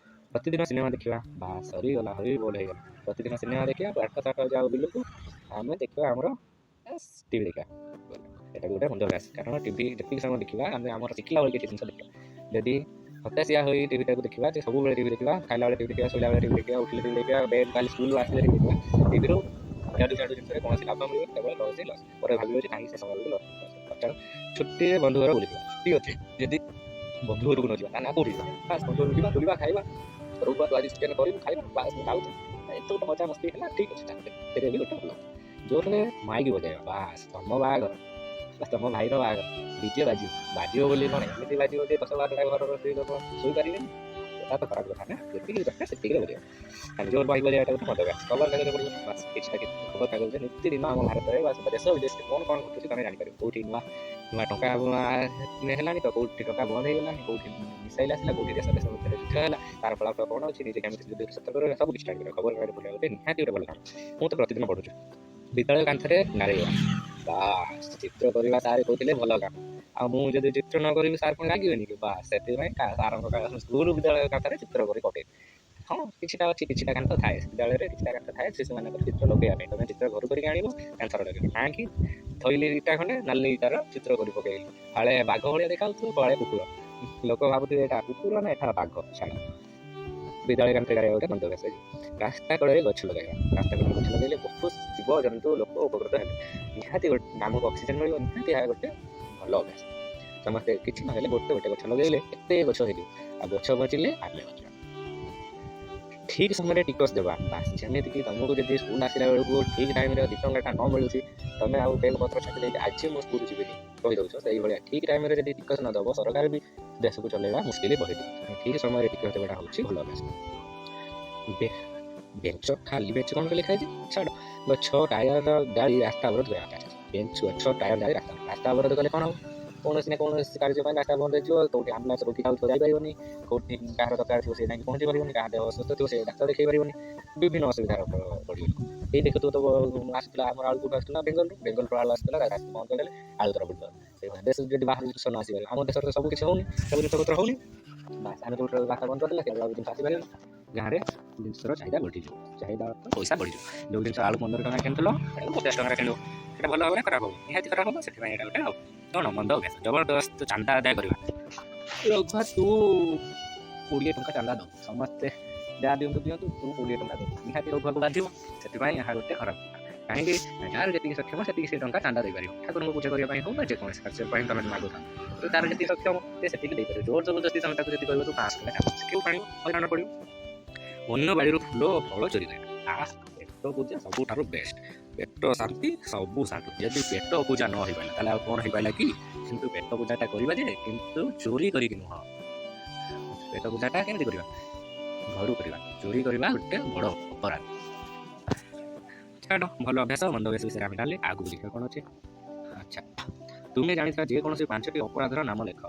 ପ୍ରତିଦିନ ସିନେମା ଦେଖିବା, ବା ସରିଗଲା, ବୋଲ ହେଇଗଲା। ପ୍ରତିଦିନ ସିନେମା ଦେଖିବା, ପାଠ ଯାଉ ବିଲକୁ, ଆମେ ଦେଖିବା ଆମର ଟିଭି ଦେଖିବା। ଏଟା ଗୋଟେ ମନ୍ଦ ଅଭ୍ୟାସ, କାରଣ ଟିଭି ଯେତିକି ସମୟ ଦେଖିବା ଆମେ ଆମର ଶିଖିଲା ଭଳି କିଛି ଜିନିଷ ଦେଖିବା। ଯଦି ହତାଶିଆ ହୋଇ ଟିଭିଟାକୁ ଦେଖିବା, ଯେ ସବୁବେଳେ ଟିଭି ଦେଖିବା, ଖାଇଲା ବେଳେ ଟିଭି ଦେଖିବା, ଶୋଇଲା ବେଳେ ଟିଭି ଦେଖିବା, ଉଠିଲେ ଟିଭି ଦେଖିବା, କାଲି ସ୍କୁଲରୁ ଆସିଲେ ଟିଭି ଦେଖିବା, ଟିଭିରୁ ଇଆଡ଼ୁ ଜିନିଷରେ କୌଣସି ଲାଭ ମିଳିବ, କେବଳ ଲସ୍। ପରେ ଭାବିବ ଯେ କାହିଁକି ସେ ସମୟକୁ ଲସ୍। ଛୁଟିରେ ବନ୍ଧୁ ଘର ବୁଲିଯିବା, ଛୁଟି ଅଛି ଯଦି ବନ୍ଧୁ ଘରକୁ ନ ଯିବା ନା କୋଉଠି ଯିବା? ବାସ୍ ବନ୍ଧୁ ଘରକୁ ଯିବା, ବୁଲିବା, ଖାଇବା, ରବିବାର ତୁ ଆଜି ଚିକେନ କରିବୁ, ଖାଇବା, ବାସ୍ ଖାଉଛୁ, ଏତେ ଗୋଟେ ମଜା ମସ୍ତି ହେଲା, ଠିକ୍ ଅଛି। ସେଥିରେ ବି ଗୋଟେ ଭଲ। ଯୋଉଥିରେ ମାଇକି ବଜାଇବା, ବାସ୍ ତମ ବାହାଘର, ତମ ଭାଇର ବାହାଘର, ଡିଜେ ବାଜିବ ବୋଲି କ'ଣ ଏମିତି ବାଜିବ ଯେ 10-12ଟା ଘରର ସ୍ତ୍ରୀ ଲୋକ ଶୋଇପାରିବେନି। ତା ତ ଖରାପ କଥା ନା, ଯେତିକି ଦରକାର ସେତିକିରେ ବଢ଼ିବ। ଖାଲି ଜୋର ବହି ବଜାଇବାଟା ଗୋଟେ ମଦ ଗାছ ଖବରକାଗଜରେ ପଡ଼ିବ ବାସ୍ କିଛିଟା କିଛି ଖବରକାଗଜରେ ନିତିଦିନ ଆମ ଭାରତରେ ବା ଦେଶ ବିଦେଶରେ କ'ଣ କ'ଣ ଘଟୁଛି ତମେ ଜାଣିପାରିବ। କେଉଁଠି ନୂଆ ନୂଆ ଟଙ୍କା ହେଲାଣି ତ, କେଉଁଠି ଟଙ୍କା ବନ୍ଦ ହେଇଗଲାଣି, କେଉଁଠି ମିସାଇଲ୍ ଆସିଲା, କେଉଁଠି ଦେଶ ଦେଶ ମଧ୍ୟରେ ଯୁଦ୍ଧ ହେଲା, ତାର ଫଳାଫଳ କ'ଣ ଅଛି, ନିଜେ କେମିତି ଯୁଦ୍ଧରେ ସତର୍କ ରହିବା, ସବୁ କିଛି ଜାଣିପାରିବ। ଖବରକାଗଜ ପଢ଼ିବା ଗୋଟେ ନିହାତି ଗୋଟେ ଭଲ କାମ। ମୁଁ ତ ପ୍ରତିଦିନ ପଢ଼ୁଛି। ବିଦ୍ୟାଳୟ କାନ୍ଥରେ ନାରେଇବା ବାସ୍ ଚିତ୍ର କରିବା ସାର୍ କହୁଥିଲେ ଭଲ କାମ। ଆଉ ମୁଁ ଯଦି ଚିତ୍ର ନ କରିବି ସାର୍ ପୁଣି ରାଗିବେନି କି? ବାସ୍ ସେଥିପାଇଁ ସାରଙ୍କ ସ୍କୁଲ ବିଦ୍ୟାଳୟ କାନ୍ଥରେ ଚିତ୍ର କରି ପକେଇ। ହଁ କିଛିଟା ଅଛି, କିଛିଟା କାନ୍ଥ ଥାଏ ବିଦ୍ୟାଳୟରେ, କିଛିଟା କାନ୍ଥ ଥାଏ ଶିଶୁମାନଙ୍କର ଚିତ୍ର ଲଗେଇବା ପାଇଁ। ତମେ ଚିତ୍ର ଘରୁ କରିକି ଆଣିବ, କାନ୍ଥରେ ଲଗେଇବ। କାହିଁକି ଥଇଲି ଇଟା ଖଣ୍ଡେ ନାଲି ଇଟାର ଚିତ୍ର କରି ପକେଇଲି, ହଳେ ବାଘ ଭଳିଆ ଦେଖାଉଥିବ, ହଳେ କୁକୁର। ଲୋକ ଭାବୁଥିବେ ଏଇଟା କୁକୁର ନା ଏଟା ବାଘ। ଛାଡ଼, ବିଦ୍ୟାଳୟ କାନ୍ଥରେ ଗାଇବା ଗୋଟେ ମନ୍ଦ ଅଭ୍ୟାସ। ରାସ୍ତା କଡ଼ରେ ଗଛ ଲଗାଇବା, ରାସ୍ତା କଡ଼ରେ ଗଛ ଲଗାଇଲେ ବହୁତ ଜୀବଜନ୍ତୁ ଲୋକ ଉପକୃତ ହେବେ। ନିହାତି ଗୋଟେ ଆମକୁ ଅକ୍ସିଜେନ୍ ମିଳିବ, ନିହାତି ଏହା ଗୋଟେ ଭଲ ଅଭ୍ୟାସ। ସମସ୍ତେ କିଛି ନହେଲେ ଗୋଟେ ଗଛ ଲଗାଇଲେ ଏତେ ଗଛ ହେଇଯିବ। ଆଉ ଗଛ ବଞ୍ଚିଲେ ଆମେ ବଞ୍ଚିବା। ଠିକ୍ ସମୟରେ ଟିକସ ଦେବା ବାସ୍, ଯେମିତିକି ତୁମକୁ ଯଦି ସ୍କୁଲ ଆସିଲା ବେଳକୁ ଠିକ୍ ଟାଇମ୍ରେ 2 ଟଙ୍କାଟା ନ ମିଳୁଛି, ତୁମେ ଆଉ ବେଲ୍ ପତ୍ର ଛାପି ଦେଇକି ଆଜି ମୁଁ ସ୍କୁଲ ଯିବିନି କହିଦେଉଛ, ସେଇଭଳିଆ ଠିକ୍ ଟାଇମ୍ରେ ଯଦି ଟିକସ ନ ଦେବ ସରକାର ବି ଦେଶକୁ ଚଲେଇବା ମୁସ୍କିଲ ବଢ଼ିଯିବ। ଠିକ୍ ସମୟରେ ଟିକସ ଦେବାଟା ହେଉଛି ଭଲ ଅଭ୍ୟାସ। ବେଞ୍ଚ ଖାଲି ବେଞ୍ଚ କ'ଣ ଲେଖା ହେଇଛି? ଛାଡ଼, ଗଛ ଟାୟାର ଗାଡ଼ି ରାସ୍ତା ଅବରୋଧ କରିବା। ବେଞ୍ଚ ଗଛ ଟାୟାର ଗାଡ଼ି ରାସ୍ତା ଅବରୋଧ କଲେ କ'ଣ ହେବ? କୌଣସି ନା କୌଣସି କାର୍ଯ୍ୟ ପାଇଁ ରାସ୍ତା ବନ୍ଦ ହେଇଯିବ। କେଉଁଠି ଆମ୍ବୁଲାନ୍ସ ରୋଗୀ ଯାଉଥିବ ଯାଇପାରିବନି, କେଉଁଠି କାହାର ଦରକାର ଥିବ ସେ ଯାଇକି ପହଞ୍ଚି ପାରିବନି, କାହା ଦେହ ଅସୁସ୍ଥ ଥିବ ସେ ଡାକ୍ତର ଦେଖାଇ ପାରିବନି, ବିଭିନ୍ନ ଅସୁବିଧାର ପଡ଼ିବ। ଏଇ ଦେଖୁଥିବ ତ ଆସିଥିଲା ଆମର ଆଳୁ କୋଉଠୁ ଆସୁଥିଲା, ବେଙ୍ଗଲରୁ ଆଳୁ ଆସିଥିଲା, ରାସ୍ତା ବନ୍ଦ କରିଦେଲେ, ଆଳୁ ଦର ବଢ଼ିବ। ସେଇଭଳିଆ ଦେଶ ଯଦି ବାହାର ଜିନିଷ ନ ଆସିପାରିବ, ଆମ ଦେଶରେ ତ ସବୁ କିଛି ହେଉନି, ସବୁ ଜିନିଷପତ୍ର ହେଉନି, ବାସ୍ ଆମେ ଯେଉଁଠି ରାସ୍ତା ବନ୍ଦ କରିଦେଲେ କେବଳ ଜିନିଷ ଆସିପାରିବନି। ଗାଁରେ ଜିନିଷର ଚାହିଦା ବଢ଼ିଯିବ, ଚାହିଦା ପଇସା ବଢ଼ିଯିବ। ଯେଉଁ ଜିନିଷ ଆଳୁ 15 ଟଙ୍କା କିଣୁଥିଲ ଏଟାକୁ 50 ଟଙ୍କାରେ କିଣିବ। ସେଇଟା ଭଲ ହେବ ନା ଖରାପ ହେବ? ନିହାତି ଖରାପ ହେବ। ସେଥିପାଇଁ ଏଇଟା ଗୋଟେ କ'ଣ ମନ୍ଦ ଅଭ୍ୟାସ। ଜବରଦସ୍ତ ଚାନ୍ଦା ଆଦାୟ କରିବା। ରଘୁଆ ତୁ 20 ଟଙ୍କା ଚାନ୍ଦା ଦେବୁ, ସମସ୍ତେ ଯାହା ଦିଅନ୍ତୁ ତୁ 20 ଟଙ୍କା ଦେବୁ, ନିହାତି ରଘୁଆକୁ ବାଧିବ। ସେଥିପାଇଁ ଏହା ଗୋଟେ ଖରାପ କଥା। କାହିଁକି? ଯାହାର ଯେତିକି ସକ୍ଷମ ସେତିକି ସେ ଟଙ୍କା ଚାନ୍ଦା ଦେଇପାରିବ। ଠାକୁରଙ୍କୁ ପୂଜା କରିବା ପାଇଁ ହଉ ବା ଯେକୌଣସି କାର୍ଯ୍ୟ ପାଇଁ ତମେ ମାଗୁଥାଉ, ତାର ଯେତିକି ସକ୍ଷମ ସେ ସେତିକି ଦେଇପାରିବ। ଜୋର ଜବରଦସ୍ତି ତମେ ତାକୁ ଯଦି କହିବ ତୁ 500 ଟଙ୍କା ଚାନ୍ଦା, ସେ କେଉଁଠୁ ଆଣିବ? ହଇରାଣ ପଡ଼ିବ। ଅନ୍ୟ ବାଡ଼ିରୁ ଫୁଲ ଫଳ ଚୋରି କରିବା। ପେଟ ପୂଜା ସବୁଠାରୁ ବେଷ୍ଟ। ପେଟ ଶାନ୍ତି ସବୁ ଶାନ୍ତି। ଯଦି ପେଟ ପୂଜା ନ ହେଇପାରିଲା ତାହେଲେ ଆଉ କ'ଣ ହେଇପାରିଲା କି? କିନ୍ତୁ ପେଟ ପୂଜାଟା କରିବା ଯେ, କିନ୍ତୁ ଚୋରି କରିକି ନୁହଁ। ପେଟ ପୂଜାଟା କେମିତି କରିବା? ଘରୁ କରିବା। ଚୋରି କରିବା ଗୋଟେ ବଡ଼ ଅପରାଧ। ଛାଡ଼, ଭଲ ଅଭ୍ୟାସ ମନ୍ଦ ଅଭ୍ୟାସ ବିଷୟରେ ଆମେ ଜାଣିଲେ। ଆଗକୁ ଦେଖିବା କ'ଣ ଅଛି। ଆଚ୍ଛା, ତୁମେ ଜାଣିଥିବା ଯେକୌଣସି 5ଟି ଅପରାଧର ନାମ ଲେଖ।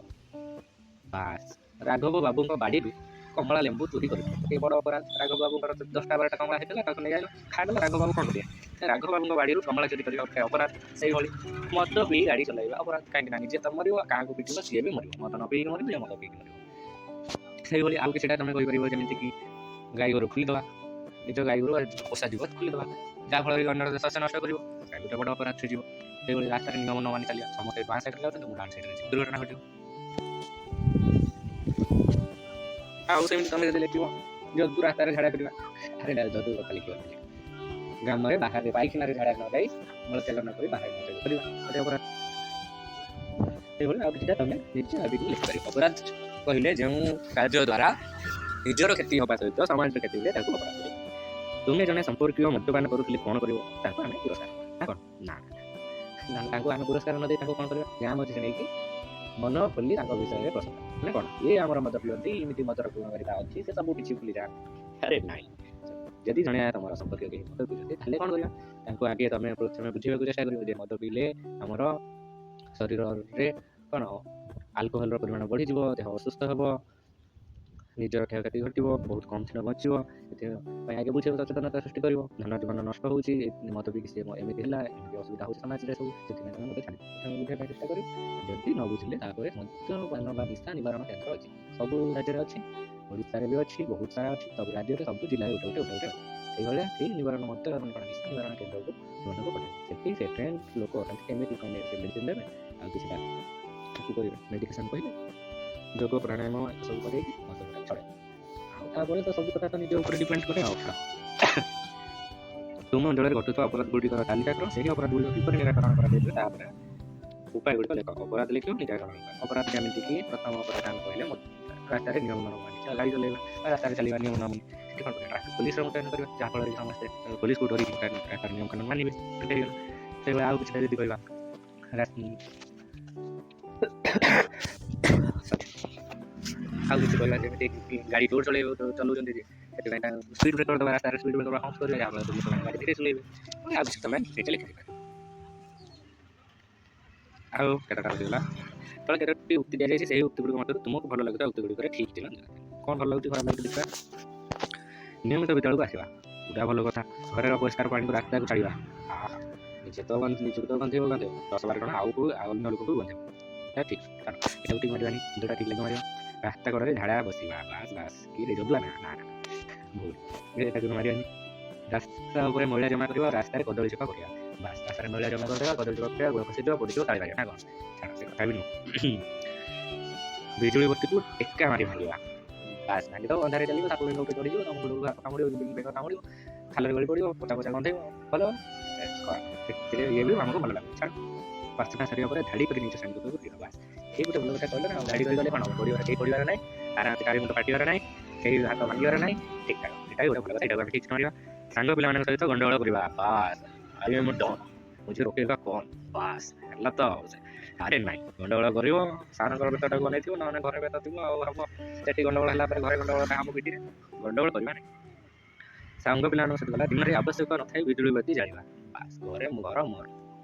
ବାସ୍, ରାଘବ ବାବୁଙ୍କ ବାଡ଼ିରୁ କମଳା ଲେମ୍ବୁ ଚୋରି କରିଥିଲେ, ଏ ବଡ଼ ଅପରାଧ। ରାଘବ ବାବୁଙ୍କର 10ଟା 12ଟା କମଳା ହେଇଥିଲା, ତାକୁ ନେଇ ଆଇଲ ଖାଇଦେଲ। ରାଘବ ବାବୁ କ'ଣ କରିବେ? ରାଘବ ବାବୁଙ୍କ ବାଡ଼ିରୁ କମଳା ଚୋରି କରିବା ଗୋଟେ ଅପରାଧ। ସେଇଭଳି ମଦ ପିଇ ଗାଡ଼ି ଚଲାଇବା ଅପରାଧ। କାହିଁକି ନା ନିଜେ ତ ମରିବ, କାହାକୁ ପିଟିବ ସିଏ ବି ମରିବ। ମଦ ନ ପିଇକି ମରିବ, ଇଏ ମଦ ପିଇକି ମରିବ। ସେଇଭଳି ଆଉ କିଛିଟା ତମେ କହିପାରିବ, ଯେମିତିକି ଗାଈ ଗୋରୁ ଖୋଲିଦେବା, ନିଜ ଗାଈ ଗୋରୁ ପୋଷା ଜୀବ ଖୋଲିଦେବା, ଯାହାଫଳରେ ଅନ୍ୟର ଶସ୍ୟ ନଷ୍ଟ କରିବ, ସେଇଟା ଗୋଟେ ବଡ଼ ଅପରାଧ ହୋଇଯିବ। ସେଇଭଳି ରାସ୍ତାରେ ନିୟମ ନ ମାନି ଚାଲିବା, ସମସ୍ତେ ବାଁ ସାଇଡ଼ରେ ଯାଉଛନ୍ତି, ମୁଁ ଡାହାଣ ସାଇଡ଼ରେ ଯିବି, ଦୁର୍ଘଟଣା ଘଟିବ। ଆଉ ସେମିତି ତମେ ଯଦି ଲେଖିବ ଯଦୁ ରାସ୍ତାରେ ଝାଡ଼ା କରିବା, ଆରେ ଯଦୁ କଥା ଲେଖିବ। ଗ୍ରାମରେ ବାହାରେ ପାଇଖାନାରେ ଝାଡ଼ା ନ ଯାଇ ମଳ ତେଲ ନ କରି ବାହାରେ ମଳ କରିବା ଗୋଟେ ଅପରାଧ। ସେଇଭଳି ଆଉ କିଛିଟା ତମେ ନିଜେ ଭାବିକି ଲେଖିପାରିବ। ଅପରାଧ କହିଲେ ଯେଉଁ କାର୍ଯ୍ୟ ଦ୍ୱାରା ନିଜର କ୍ଷତି ହେବା ସହିତ ସମାଜର କ୍ଷତି ହୁଏ ତାକୁ ଅପରାଧ କରିବ। ତୁମେ ଜଣେ ସମ୍ପର୍କୀୟ ମଦ୍ୟପାନ କରୁଥିଲେ କ'ଣ କରିବ? ତାକୁ ଆମେ ପୁରସ୍କାର ନା କ'ଣ? ନା, ତାଙ୍କୁ ଆମେ ପୁରସ୍କାର ନ ଦେଇ ତାଙ୍କୁ କ'ଣ କରିବା? ଗାଁ ମଝିରେ ନେଇକି ମନ ଖୋଲି ତାଙ୍କ ବିଷୟରେ ପ୍ରଶ୍ନ ମାନେ କ'ଣ, ଇଏ ଆମର ମଦ ପିଅନ୍ତି, ଏମିତି ମଦର ଗୁଣକାରିତା ଅଛି, ସେ ସବୁ କିଛି ଭୁଲି ଯାଆନ୍ତି। ଆରେ ନାଇଁ, ଯଦି ଜଣେ ତମର ସମ୍ପର୍କୀୟ କେହି ମଦ ପିଉଛନ୍ତି ତାହେଲେ କ'ଣ କରିବା? ତାଙ୍କୁ ଆଗେ ତମେ ପ୍ରଥମେ ବୁଝିବାକୁ ଚେଷ୍ଟା କରିବ ଯେ ମଦ ପିଇଲେ ଆମର ଶରୀରରେ କ'ଣ ଆଲକୋହଲର ପରିମାଣ ବଢ଼ିଯିବ, ଦେହ ଅସୁସ୍ଥ ହେବ, ନିଜର କ୍ଷୟକ୍ଷତି ଘଟିବ, ବହୁତ କମ୍ ଦିନ ବଞ୍ଚିବ। ସେଥିପାଇଁ ଆଗେ ବୁଝିବାକୁ ସଚେତନତା ସୃଷ୍ଟି କରିବ। ଧନ ଜୀବନ ନଷ୍ଟ ହେଉଛି, ମଦ ପିଇକି ସେ ଏମିତି ହେଲା, ଏମିତି ଅସୁବିଧା ହେଉଛି ସମାଜରେ ସବୁ, ସେଥିପାଇଁ ତମେ ମଦ ଛାଡ଼ିବ। ପ୍ରଥମେ ବୁଝିବା ପାଇଁ ଚେଷ୍ଟା କରିବ। ଯଦି ନ ବୁଝିଲେ ତାପରେ ମଦ୍ୟପାନ ବା ନିଶା ନିବାରଣ କେନ୍ଦ୍ର ଅଛି, ସବୁ ରାଜ୍ୟରେ ଅଛି, ଓଡ଼ିଶାରେ ବି ଅଛି, ବହୁତ ସାରା ଅଛି, ସବୁ ରାଜ୍ୟରେ ସବୁ ଜିଲ୍ଲାରେ ଗୋଟେ ଅଛି। ସେଇଭଳିଆ ସେଇ ନିବାରଣ ମଦ୍ୟପାନ ନିଶା ନିବାରଣ କେନ୍ଦ୍ରକୁ ସେମାନଙ୍କୁ ପଠାଇବ। ସେଠି ସେ ଟ୍ରେନ୍ ଲୋକ ଅଛନ୍ତି, କେମିତି କ'ଣ ସେ ମେଡ଼ିସିନ୍ ଦେବେ, ଆଉ କିଛିଟା ତାକୁ କରିବେ, ମେଡ଼ିକେସନ୍ କହିବେ, ଯୋଗ ପ୍ରାଣାୟାମ ସବୁ କରେଇକି ମଦ ଛଡ଼ାଇବେ। ଆଉ ତାପରେ ତ ସବୁ କଥା ତ ନିଜ ଉପରେ ଡିପେଣ୍ଡ କରେ। ଆଉ ତୁମ ଅଞ୍ଚଳରେ ଘଟୁଥିବା ଅପରାଧ ଗୁଡ଼ିକର ତାଲିକା କର, ସେହି ଅପରାଧ ଗୁଡ଼ିକ କିପରି ନିରାକରଣ କରାଯାଇଥିବ ତାପରେ ଉପାୟ ଗୁଡ଼ିକ ଲେଖ। ଅପରାଧ ଲେଖିବ, ନିରାକରଣ ଅପରାଧ ଯେମିତିକି ପ୍ରଥମ ଅପରାଧ ଆମେ କହିଲେ ରାସ୍ତାରେ ନିୟମ ନ ମାନି ଗାଡ଼ି ଚଲାଇବା, ରାସ୍ତାରେ ଚାଲିବା ନିୟମ ନ ମାନି, ସେଠି କ'ଣ କରିବା? ଟ୍ରାଫିକ୍ ପୋଲିସର ମୁତୟନ କରିବା, ଯାହାଫଳରେ ସମସ୍ତେ ପୋଲିସକୁ ଡରିକି ରାସ୍ତାର ନିୟମ କାନୁନ ମାନିବେ। ସେଇଭଳି ଆଉ କିଛିଟା ଯଦି କହିବା, ଆଉ କିଛି କହିବା ଯେମିତି ଗାଡ଼ି ଜୋର ଚଲାଉଛନ୍ତି ଯେ ସେଥିପାଇଁ ସ୍ପିଡ଼ ବ୍ରେକର ଦେବା ରାସ୍ତାରେ ସ୍ପିଡ଼ ବ୍ରେକର ହମ୍ପ କରିବେ ଯାହାଫଳରେ ଲୋକମାନେ ଗାଡ଼ି ଧୀରେ ଚଲାଇବେ ଆଉ କିଛି ତୁମେ ନିଜେ ଲେଖିଦେବେ। ଆଉ କେତେଟା ରହିଗଲା ତଳେ କେତୋଟି ଉକ୍ତି ଦିଆଯାଇଛି ସେହି ଉକ୍ତିଗୁଡ଼ିକ ମଧ୍ୟରୁ ତୁମକୁ ଭଲ ଲାଗୁଥିବା ଉକ୍ତିଗୁଡ଼ିକରେ ଠିକ୍ ଥିଲା କ'ଣ ଭଲ ଲାଗୁଛି ଖରାପ ଲାଗୁଛି ଦେଖିବା। ନିୟମିତ ବିଦ୍ୟାଳୟକୁ ଆସିବା ପୁରା ଭଲ କଥା। ଘରର ପରିଷ୍କାର ପାଣିକୁ ରାସ୍ତାକୁ ଛାଡ଼ିବା ନିଜକୁ ତ ଗନ୍ଧେଇବ 10-12 ଜଣ ଆଉ ଅନ୍ୟ ଲୋକଙ୍କୁ ଗନ୍ଧେଇବ ଠିକ୍ ଏଟାକୁ ଠିକ୍ ମାରିବାନି ଦୁଇଟା ଠିକ୍ ଲେଖା ମାରିବା। ରାସ୍ତା କଡ଼ରେ ଝାଡ଼ା ବସିବା ବାସ୍ କି ଯଦୁଆ ନା ଭୁଲ ଏଟାକୁ ମାରିବାନି। ରାସ୍ତା ଉପରେ ମଇଳା ଜମା କରିବା ରାସ୍ତାରେ କଦଳୀ ଚୋପା ପକେଇବା ବାସ୍ ରାସ୍ତାରେ ମଇଳା ଜମା କରିଦେବା କଦଳୀ ଚୋପା ପକେଇବା ଗୋଡ଼ ଖସିଯିବ ପଡ଼ିଯିବ ତାଳି ମାରିବା ନା କ'ଣ ଛାଡ଼ ସେ କଥା ବି ନୁହଁ। ବିଜୁଳି ବତୀକୁ ଟେକା ମାରି ଭାଙ୍ଗିବା ବାସ୍ ଭାଙ୍ଗି ତ ଅନ୍ଧାରେ ଚାଲିବ ତାକୁ ଉପରେ ଚଢ଼ିଯିବ ତମ ଗୋଡ଼କୁ କାମୁଡ଼ିବ ବେଗ କାମୁଡ଼ିବ ଖାଲରେ ଗଳି ପଡ଼ିବ ପଚା ଗନ୍ଧେଇବ ଭଲ ସେଥିରେ ଇଏ ବି ଆମକୁ ଭଲ ଲାଗୁଛି ଛାଡ଼। ପ୍ରାର୍ଥନା ସରିବା ପରେ ଧାଡ଼ି କରି ନିଜ ସାଙ୍ଗକୁ ଯିବା ବାସ୍ ଏଇ ଗୋଟେ ଭଲ କଥା କହିଲେ ନା ଧାଡ଼ି କରିଗଲେ କ'ଣ କେହି ପଡ଼ିବାର ନାହିଁ ଆରାମସେ କାହାରି ମୁଣ୍ଡ ଫାଟିବାର ନାହିଁ କେହି ହାତ ଭାଙ୍ଗିବାର ନାହିଁ ଠିକ୍ ଠାକ୍ ଏଇଟା ଗୋଟେ ଭଲ କଥା ଏଇଟାକୁ ଆମେ ଠିକ୍ କରିବା। ସାଙ୍ଗ ପିଲାମାନଙ୍କ ସହିତ ଗଣ୍ଡଗୋଳ କରିବା ବାସ୍ ଆରେ ମୁଁ ଡନ୍ ମୁଝେ ରୋକେଇବା କ'ଣ ବାସ୍ ହେଲା ତ ଆରେ ନାଇଁ ଗଣ୍ଡଗୋଳ କରିବ ସାରଙ୍କର ବେତଟାକୁ ବନେଇଥିବ ନହେଲେ ଘରେ ବେତ ଥିବ ଆଉ ହବ ସେଠି ଗଣ୍ଡଗୋଳ ହେଲା ପରେ ଘରେ ଗଣ୍ଡଗୋଳ ଆମ ପିଠିରେ ଗଣ୍ଡଗୋଳ କରିବା ନାହିଁ। ସାଙ୍ଗ ପିଲାମାନଙ୍କ ସହିତ ଗଲା ଦିନରେ ଆବଶ୍ୟକ ନଥାଏ ବିଜୁଳି ବତୀ ଜାଳିବା ବାସ୍ ଘରେ ଘର ମୋର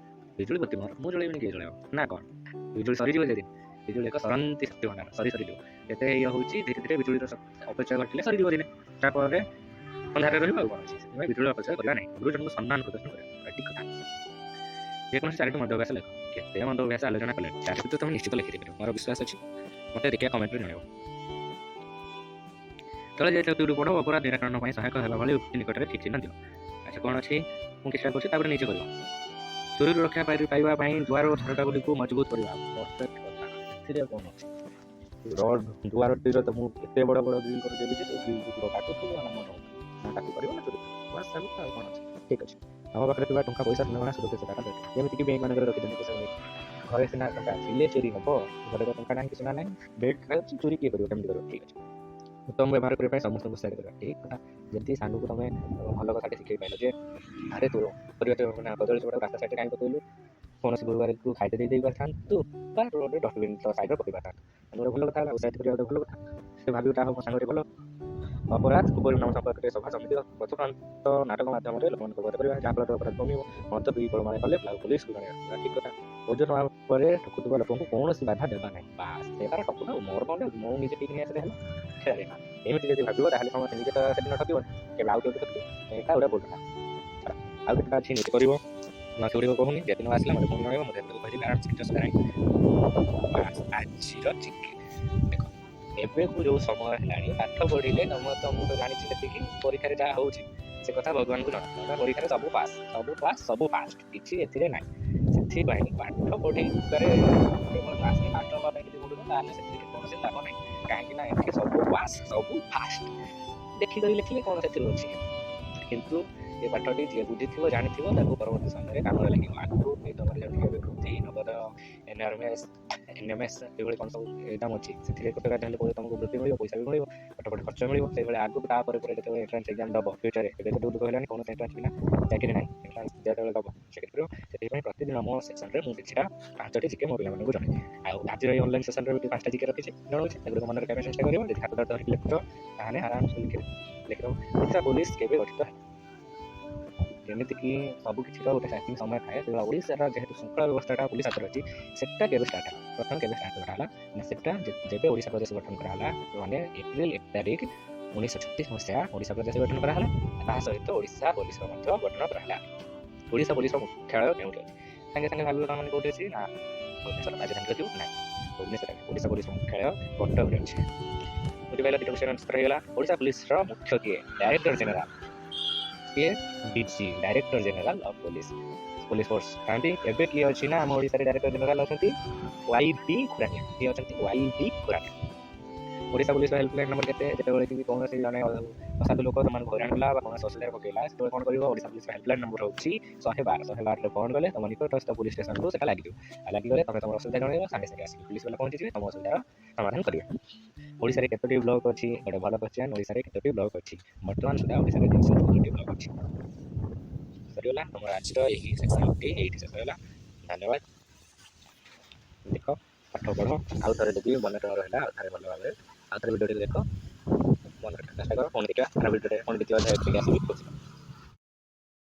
ବିଜୁଳି ବତୀ ମୋର ମୁଁ ଜଳେଇବିନି କିଏ ଜଳେଇବ ନା କ'ଣ ବିଜୁଳି ସରିଯିବ ସେଦିନ ବିଜୁଳି ଏକ ସରନ୍ତି ଶକ୍ତି ଭଣ୍ଡାର ସରିଯିବ ଏତେ ଇଏ ହେଉଛି ଧୀରେ ଧୀରେ ବିଜୁଳିର ଅପଚୟ ଘଟିଲେ ସରିଯିବ ଦିନେ ତାପରେ ଅନ୍ଧାରରେ ରହିବ ଆଉ କ'ଣ ଅଛି ସେଥିପାଇଁ ବିଜୁଳି ଅପଚୟ କରିବା ନାହିଁ ଗୁରୁଜନଙ୍କୁ ସମ୍ମାନ ପ୍ରଦର୍ଶନ କରିବା ଠିକ୍ କଥା। ଯେକୌଣସି 4ଟି ମନ୍ଦ ଅଭ୍ୟାସ ଲେଖ କେତେ ମନ୍ଦ ଅଭ୍ୟାସ ଆଲୋଚନା କଲେ 4ଟି ତ ତୁମେ ନିଶ୍ଚିତ ଲେଖିଦେବ ମୋର ବିଶ୍ୱାସ ଅଛି ମୋତେ ଦେଖିବା କମେଣ୍ଟରେ ଜଣାଇବ। ତଳେ ଯାଇଥିବା ଉକ୍ତିଗୁଡ଼ିକୁ ପଢ଼ ଅପରାଧ ନିରାକରଣ ପାଇଁ ସହାୟକ ହେବା ଭଳି ଉକ୍ତି ନିକଟରେ ଠିକ୍ ଚିହ୍ନ ଦିଅ। ଆଚ୍ଛା କ'ଣ ଅଛି ମୁଁ ଚେଷ୍ଟା କରୁଛି ତାପରେ ନିଜେ କରିବ। ଚୋରିରୁ ରକ୍ଷା ପାଇବା ପାଇଁ ଦୁଆର ଓ ଝରକାଗୁଡ଼ିକୁ ମଜବୁତ କରିବା ପରଫେକ୍ଟ କଥା ସେଥିରେ କ'ଣ ଅଛି ରଡ଼ ଦୁଆରଟିର ତ ମୁଁ ଏତେ ବଡ଼ ଗ୍ରିଲ୍ କରିଦେବି ଯେ ସେ ଗ୍ରିଲ୍କୁ କାଟୁଥିବ ନା ମୋର ନା ତାକୁ କରିବ ନା ଚୋରି ବାସ୍ ସେମିତି ଆଉ କ'ଣ ଅଛି ଠିକ୍ ଅଛି। ଆମ ପାଖରେ ଥିବା ଟଙ୍କା ପଇସା ସୁନାଗହଣା ସୁରକ୍ଷିତ ଯେମିତିକି ବ୍ୟାଙ୍କମାନଙ୍କରେ ରଖିଛନ୍ତି ପଇସା ଘରେ ସିନା ଟଙ୍କା ଥିଲେ ଚୋରି ହେବ ଘରେ ତ ଟଙ୍କା ନାହିଁ କିଛି ନାହିଁ ବ୍ୟାଙ୍କ ଚୋରି କିଏ କରିବ କେମିତି କରିବ ଠିକ୍ ଅଛି। ଉତ୍ତମ ବ୍ୟବହାର କରିବା ପାଇଁ ସମସ୍ତଙ୍କୁ ସାହାଯ୍ୟ କରିବା ଠିକ୍ କଥା। ଯେମିତି ସାଙ୍ଗକୁ ତୁମେ ଭଲ କଥାଟେ ଶିଖେଇ ପାରିଲ ଯେ ଆରେ ତୋ ମାନେ କଦଳୀ ଚୋପାଟାକୁ ରାସ୍ତା ସାଇଡ଼୍ରେ କାହିଁ ପକେଇଲୁ କୌଣସି ଗୁରୁବାରକୁ ଖାଇତେ ଦେଇ ପାରିଥାନ୍ତୁ ବା ରୋଡ଼ରେ ଡଷ୍ଟବିନ୍ ସାଇଡ଼୍ରେ ପକେଇ ପାରିଥାନ୍ତୁ ଗୋଟେ ଭଲ କଥା ହେଲା ଉତ୍ସାହିତ କରିବା ଗୋଟେ ଭଲ କଥା ସେ ଭାବିବ ତା ମୋ ସାଙ୍ଗରେ ଭଲ। ଅପରାଧ ପୂର୍ବରୁ ନାମ ସମ୍ପର୍କରେ ସଭା ସମିତି ପଥପ୍ରାନ୍ତ ନାଟକ ମାଧ୍ୟମରେ ଲୋକମାନଙ୍କୁ ଅବଗତ କରିବା ଯାହାଫଳରେ ଅପରାଧ କମିବ ମଦ ପିଇ ଗୋଳମାଳ କଲେ ପୋଲିସକୁ ଜଣାଇବା ଠିକ୍ କଥା। ଓଜନ ଉପରେ ଠକୁଥିବା ଲୋକଙ୍କୁ କୌଣସି ବାଧା ଦେବା ନାହିଁ ବାସ୍ ସେ ତାର ଠକୁ ଥାଉ ମୋର କ'ଣ ମୁଁ ନିଜେ ପିକ୍ ନେଇ ଆସିଲେ ହେଲା ଖେଳେ ନା ଏମିତି ଯଦି ଭାବିବ ତାହେଲେ ସମସ୍ତେ ନିଜେ ତ ସେଦିନ ଠକିବନି କେବେ ଆଉ କେଉଁଠି ଠକିବ ଏଇଟା ଗୋଟେ ଭୁଲ କଥା। ଆଉ କେତେଟା ଅଛି ନିଜେ କରିବ ନ ସେଗୁଡ଼ିକ କହୁନି ଯେତେ ନ ଆସିଲା ମୋତେ ଫୋନ୍ ଜଣାଇବ ମୁଁ ଯେତେବେଳେ କହିଦେବି ଆରାମ କିଛି ଅସୁବିଧା ନାହିଁ। ଆଜିର ଚିକେନ୍ ଦେଖ ଏବେକୁ ଯେଉଁ ସମୟ ହେଲାଣି ପାଠ ପଢ଼ିଲେ ମୁଁ ତ ଜାଣିଛି ସେତିକି ପରୀକ୍ଷାରେ ଯାହା ହେଉଛି ସେ କଥା ଭଗବାନଙ୍କୁ ଜଣା ପରୀକ୍ଷାରେ ସବୁ ପାସ୍ କିଛି ଏଥିରେ ନାହିଁ ସେଥିପାଇଁ ପାଠ ପଢ଼ିବାରେ ପାଠ ହେବା ପାଇଁ ଯଦି ପଢ଼ୁଛ ତାହେଲେ ସେଥିରେ କୌଣସି ଲାଭ ନାହିଁ କାହିଁକି ନା ଏଥିରେ ସବୁ ପାସ୍ ସବୁ ଫାଷ୍ଟ ଦେଖିକରି ଲେଖିଲେ କ'ଣ ସେଥିରେ ଅଛି କିନ୍ତୁ ଏ ପାଠଟି ଯିଏ ବୁଝିଥିବ ଜାଣିଥିବ ତାକୁ ପରବର୍ତ୍ତୀ ସମୟରେ କାମରେ ଲାଗିବ ଆଗକୁ ଏ ତୁମର ଯେମିତି ଏବେ ବୃତ୍ତି ନଗଦ NMS ଏଭଳି କ'ଣ ସବୁ ଏକ୍ଜାମ୍ ଅଛି ସେଥିରେ ଗୋଟେ ହେଲେ ତୁମକୁ ବୃତ୍ତି ମିଳିବ ପଇସା ବି ମିଳିବ ପାଠପଢ଼ି ଖର୍ଚ୍ଚ ମିଳିବ ସେଇଭଳି ଆଗକୁ ତାପରେ ଯେତେବେଳେ ଏଣ୍ଟ୍ରାନ୍ସ ଏକ୍ଜାମ୍ ଦେବ ଫ୍ୟୁଚରରେ ଏବେ ତ ଡୁପ୍ଲିକ ହେଲାଣି କୌଣସି ଏଣ୍ଟ୍ରାନ୍ସ ବିନା ଚାକିରି ନାହିଁ ଏଣ୍ଟ୍ରାନ୍ସ ଯେତେବେଳେ ଦେବ ଚାକିରି କରିବ ସେଥିପାଇଁ ପ୍ରତିଦିନ ମୋ ସେକ୍ସନରେ ମୁଁ କିଛିଟା 5ଟି ଜିକେ ମୋ ପିଲାମାନଙ୍କୁ ଜଣାଏ ଆଉ ଆଜିର ଏଇ ଅନଲାଇନ୍ ସେସନରେ 5ଟା ଜିକେ ରଖିଛି ଜଣାଉଛି ସେଗୁଡ଼ିକ ମନେ ରଖିବା ପାଇଁ ଚେଷ୍ଟା କରିବ ଯଦି ହାତ ଧରିକି ଲେଖୁଛ ତାହେଲେ ଆରାମସେ ଲେଖିଦେବ। ଓଡ଼ିଶା ପୋଲିସ କେବେ ଗଠିତ ହେଲା ଯେମିତିକି ସବୁକିଛିର ଗୋଟେ ଷ୍ଟାର୍ଟିଂ ସମୟ ଥାଏ ସେଭଳି ଓଡ଼ିଶାର ଯେହେତୁ ଶୃଙ୍ଖଳା ବ୍ୟବସ୍ଥାଟା ପୋଲିସ ହାତରେ ଅଛି ସେଟା କେବେ ଷ୍ଟାର୍ଟ ହେଲା ପ୍ରଥମେ କେବେ ଷ୍ଟାର୍ଟ କରାହେଲା ନା ସେଟା ଯେବେ ଓଡ଼ିଶା ପ୍ରଦେଶ ଗଠନ କରାହେଲା ମାନେ ଏପ୍ରିଲ 1 ତାରିଖ 1936 ମସିହା ଓଡ଼ିଶା ପ୍ରଦେଶ ଗଠନ କରାହେଲା ତାହା ସହିତ ଓଡ଼ିଶା ପୋଲିସର ମଧ୍ୟ ଗଠନ କରାହେଲା। ଓଡ଼ିଶା ପୋଲିସର ମୁଖ୍ୟାଳୟ କେଉଁଠି ଅଛି ସାଙ୍ଗେ ସାଙ୍ଗେ ଭାବିବ ତାମାନେ କେଉଁଠି ଅଛି ନା ଭୁବନେଶ୍ୱର ରାଜଧାନୀ ଥିବ ନାହିଁ ଭୁବନେଶ୍ୱରରେ ଓଡ଼ିଶା ପୋଲିସର ମୁଖ୍ୟାଳୟ କଟକରେ ଅଛି। ବୁଝିପାରିଲ ଦୁଇଟା ବିଷୟ ଆନ୍ସର ହେଇଗଲା। ଓଡ଼ିଶା ପୋଲିସର ମୁଖ୍ୟ କିଏ ଡାଇରେକ୍ଟର ଜେନେରାଲ କିଏ DG director general of police force ଥାନ୍ତି। ଏବେ କିଏ ଅଛି ନା ଆମ ଓଡ଼ିଶାରେ ଡାଇରେକ୍ଟର ଜେନେରାଲ ଅଛନ୍ତି YB ଖୁରାନିଆ କିଏ ଅଛନ୍ତି YB ଖୁରାନିଆ। ଓଡ଼ିଶା ପୋଲିସର ହେଲ୍ପଲାଇନ୍ ନମ୍ବର କେତେ ଯେତେବେଳେ କି କୌଣସି ଜଣେ ଅସାଧୁ ଲୋକ ତୁମମାନଙ୍କୁ ହଇରାଣ କଲା ବା କୌଣସି ଅସୁବିଧାରେ ପକେଇଲା ସେତେବେଳେ କ'ଣ କରିବ ଓଡ଼ିଶା ପୋଲିସର ହେଲ୍ପଲାଇନ୍ ନମ୍ବର ହେଉଛି 112ରେ ଫୋନ୍ କଲେ ତୁମ ନିକଟସ୍ଥ ପୋଲିସ ଷ୍ଟେସନକୁ ସେଟା ଲାଗିଯିବ ଆଉ ଲାଗିଗଲେ ତୁମେ ତୁମର ଅସୁବିଧା ଜଣାଇବ ସାଙ୍ଗେ ସାଙ୍ଗେ ଆସିକି ପୋଲିସ ବାଲା ପହଞ୍ଚିଯିବେ ତୁମ ଅସୁବିଧାର ସମାଧାନ କରିବେ। ଓଡ଼ିଶାରେ କେତୋଟି ବ୍ଲକ ଅଛି ଗୋଟେ ଭଲ କ୍ୱେଶ୍ଚନ୍ ଓଡ଼ିଶାରେ କେତୋଟି ବ୍ଲକ ଅଛି ବର୍ତ୍ତମାନ ସୁଦ୍ଧା ଓଡ଼ିଶାରେ 314ଟି ବ୍ଲକ ଅଛି। ସରିଗଲା ତୁମର ଆଜିର ଏହି ସେକ୍ସନଟି ଏଇଠି ଶେଷ ହେଲା। ଧନ୍ୟବାଦ। ଦେଖ ପାଠ ପଢ଼ ଆଉ ଥରେ ଯଦି ମନେ ରହିଲା ଆଉ ଥରେ ଭଲ ଭାବରେ ଆଉ ଥରେ ଭିଡ଼ିଓଟି ଦେଖ, ମନେ ରଖ, ଚେଷ୍ଟା କର, ପୁଣି ଦେଖିବା ଆର ଭିଡ଼ିଓରେ ପୁଣି ଦ୍ୱିତୀୟ ଅଧ୍ୟାୟ ଆସିବି।